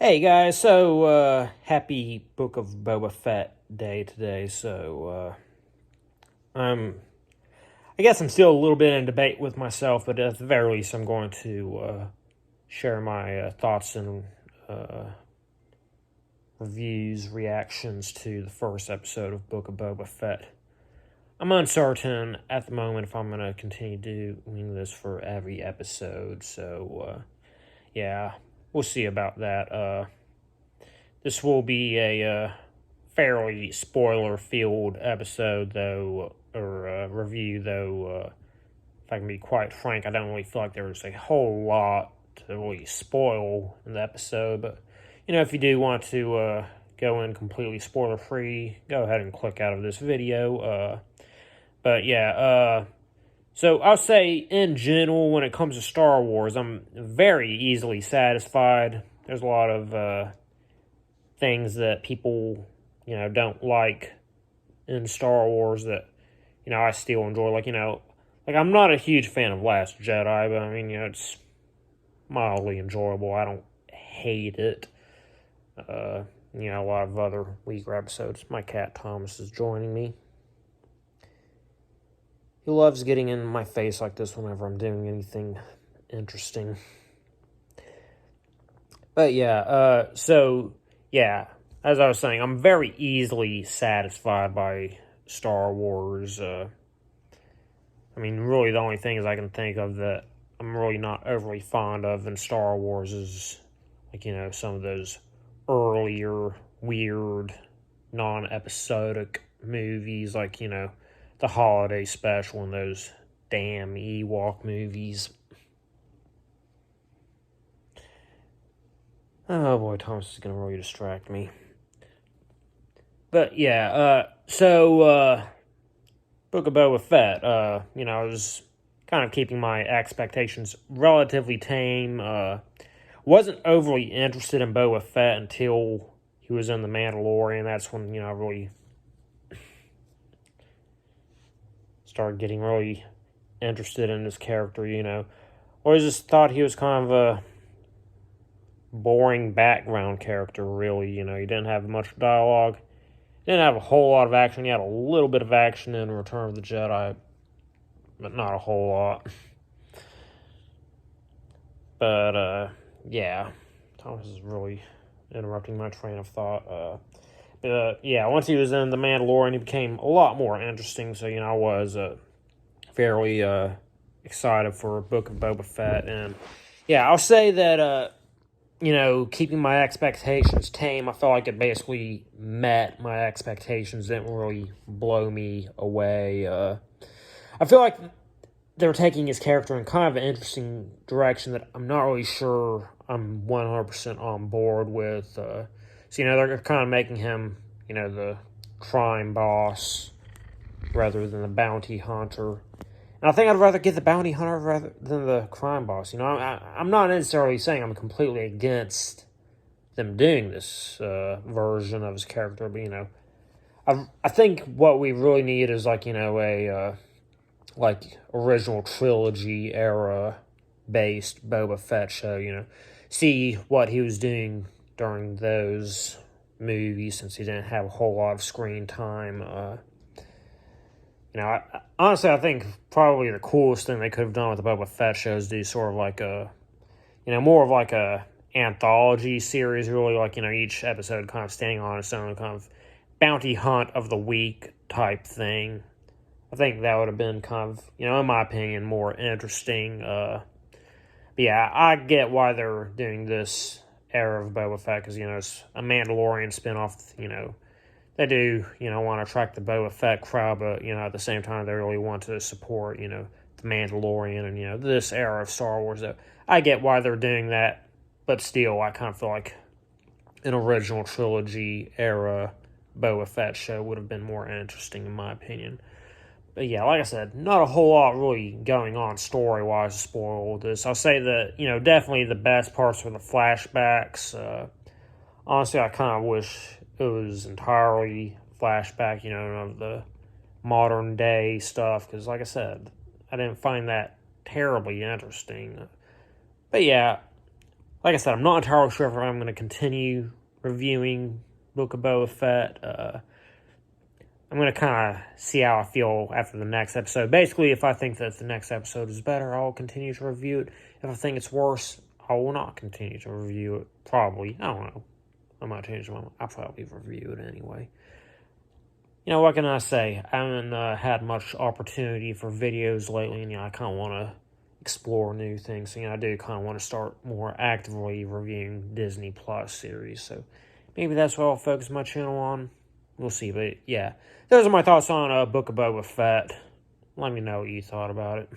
Hey guys, happy Book of Boba Fett day today. I guess I'm still a little bit in debate with myself, but at the very least, I'm going to share my thoughts and reviews, reactions to the first episode of Book of Boba Fett. I'm uncertain at the moment if I'm going to continue doing this for every episode, yeah, we'll see about that. This will be a fairly spoiler-filled episode, though, or review, though, if I can be quite frank, I don't really feel like there's a whole lot to really spoil in the episode, but, if you do want to go in completely spoiler-free, go ahead and click out of this video. So I'll say, in general, when it comes to Star Wars, I'm very easily satisfied. There's a lot of things that people, don't like in Star Wars that, I still enjoy. Like I'm not a huge fan of Last Jedi, but I mean, it's mildly enjoyable. I don't hate it. A lot of other weaker episodes. My cat Thomas is joining me. He loves getting in my face like this whenever I'm doing anything interesting. But as I was saying, I'm very easily satisfied by Star Wars. Really the only things I can think of that I'm really not overly fond of in Star Wars is, some of those earlier, weird, non-episodic movies, the holiday special and those damn Ewok movies. Oh boy, Thomas is going to really distract me. But Book of Boba Fett, I was kind of keeping my expectations relatively tame. Wasn't overly interested in Boba Fett until he was in The Mandalorian. That's when, I really started getting really interested in this character, Or I just thought he was kind of a boring background character, really. He didn't have much dialogue. Didn't have a whole lot of action. He had a little bit of action in Return of the Jedi, but not a whole lot. But, Thomas is really interrupting my train of thought. Once he was in The Mandalorian, he became a lot more interesting. So, I was fairly excited for Book of Boba Fett. And, I'll say that, keeping my expectations tame, I felt like it basically met my expectations. Didn't really blow me away. I feel like they're taking his character in kind of an interesting direction that I'm not really sure I'm 100% on board with. They're kind of making him, the crime boss rather than the bounty hunter. And I think I'd rather get the bounty hunter rather than the crime boss. I'm not necessarily saying I'm completely against them doing this version of his character, but, I think what we really need is, a original trilogy era based Boba Fett show, see what he was doing during those movies since he didn't have a whole lot of screen time. Honestly, I think probably the coolest thing they could have done with the Boba Fett show is do sort of like more of like a anthology series, really, each episode kind of standing on its own, kind of bounty hunt of the week type thing. I think that would have been kind of, in my opinion, more interesting. I get why they're doing this era of Boba Fett, because, it's a Mandalorian spinoff, they do, want to attract the Boba Fett crowd, but, at the same time, they really want to support, the Mandalorian and, this era of Star Wars. So I get why they're doing that, but still, I kind of feel like an original trilogy era Boba Fett show would have been more interesting, in my opinion. But like I said, not a whole lot really going on story-wise to spoil this. I'll say that, definitely the best parts were the flashbacks. Honestly, I kind of wish it was entirely flashback, of the modern day stuff, because like I said, I didn't find that terribly interesting. But like I said, I'm not entirely sure if I'm going to continue reviewing Book of Boba Fett. I'm going to kind of see how I feel after the next episode. Basically, if I think that the next episode is better, I'll continue to review it. If I think it's worse, I will not continue to review it. Probably. I don't know. I might change my mind. I'll probably review it anyway. You know, what can I say? I haven't had much opportunity for videos lately, and I kind of want to explore new things. So, I do kind of want to start more actively reviewing Disney Plus series. So, maybe that's what I'll focus my channel on. We'll see. But, yeah, those are my thoughts on Book of Boba Fett. Let me know what you thought about it.